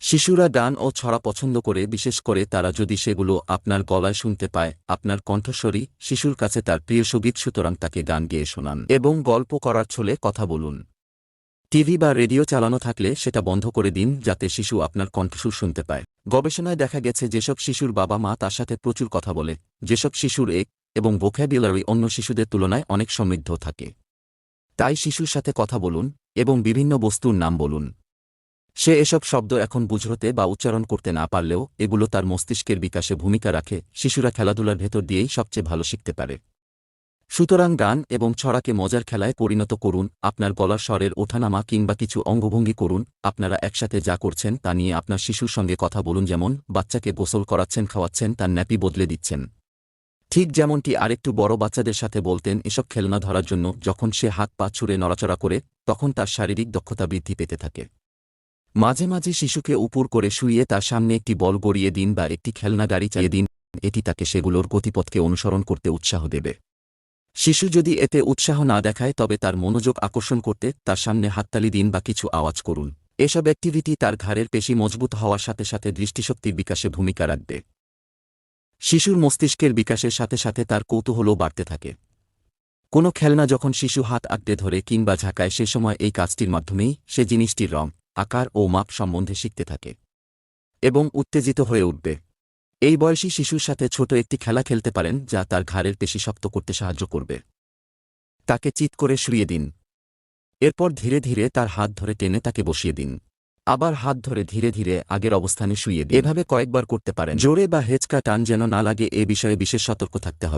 শিশুরা গান ও ছড়া পছন্দ করে, বিশেষ করে তারা যদি সেগুলো আপনার গলায় শুনতে পায়, আপনার কণ্ঠস্বরী শিশুর কাছে তার প্রিয় সঙ্গীত। সুতরাং তাকে গান গেয়ে শোনান এবং গল্প করার ছলে কথা বলুন। টিভি বা রেডিও চালানো থাকলে সেটা বন্ধ করে দিন, যাতে শিশু আপনার কণ্ঠস্বর শুনতে পায়। গবেষণায় দেখা গেছে যেসব শিশুর বাবা মা তার সাথে প্রচুর কথা বলে, যেসব শিশুর এবং ভোক্যাবুলারি অন্য শিশুদের তুলনায় অনেক সমৃদ্ধ থাকে। তাই শিশুর সাথে কথা বলুন এবং বিভিন্ন বস্তুর নাম বলুন। সে এসব শব্দ এখন বুঝতে বা উচ্চারণ করতে না পারলেও এগুলো তার মস্তিষ্কের বিকাশে ভূমিকা রাখে। শিশুরা খেলাধুলার ভেতর দিয়েই সবচেয়ে ভালো শিখতে পারে। সুতরাং গান এবং ছড়াকে মজার খেলায় পরিণত করুন। আপনার গলার স্বরের ওঠানামা কিংবা কিছু অঙ্গভঙ্গি করুন। আপনারা একসাথে যা করছেন তা নিয়ে আপনার শিশুর সঙ্গে কথা বলুন, যেমন বাচ্চাকে গোসল করাচ্ছেন, খাওয়াচ্ছেন, তার ন্যাপি বদলে দিচ্ছেন। ঠিক যেমনটি আরেকটু বড় বাচ্চাদের সাথে বলতেন এসব খেলনা ধরার জন্য। যখন সে হাত পা ছুঁড়ে নড়াচড়া করে, তখন তার শারীরিক দক্ষতা বৃদ্ধি পেতে থাকে। মাঝে মাঝে শিশুকে উপর করে শুইয়ে তার সামনে একটি বল গড়িয়ে দিন বা একটি খেলনা গাড়ি চালিয়ে দিন। এটি তাকে সেগুলোর গতিপথকে অনুসরণ করতে উৎসাহ দেবে। শিশু যদি এতে উৎসাহ না দেখায়, তবে তার মনোযোগ আকর্ষণ করতে তার সামনে হাততালি দিন বা কিছু আওয়াজ করুন। এসব অ্যাক্টিভিটি তার ঘাড়ের পেশি মজবুত হওয়ার সাথে সাথে দৃষ্টিশক্তির বিকাশে ভূমিকা রাখবে। শিশুর মস্তিষ্কের বিকাশের সাথে সাথে তার কৌতূহলও বাড়তে থাকে। কোনো খেলনা যখন শিশু হাত আঁকড়ে ধরে কিংবা ঝাঁকায়, সে সময় এই কাজটির মাধ্যমেই সে জিনিসটির রং, আকার ও মাপ সম্বন্ধে শিখতে থাকে এবং উত্তেজিত হয়ে উঠবে। এই বয়সী শিশুর সাথে ছোট একটি খেলা খেলতে পারেন, যা তার ঘাড়ের পেশি শক্ত করতে সাহায্য করবে। তাকে চিৎ করে শুইয়ে দিন। এরপর ধীরে ধীরে তার হাত ধরে টেনে তাকে বসিয়ে দিন। আবার হাত ধরে ধীরে ধীরে আগের অবস্থানে শুইয়ে দিন। এভাবে কয়েকবার করতে পারেন। জোরে বা হেঁচকা টান যেন না লাগে, এ বিষয়ে বিশেষ সতর্ক থাকতে হবে।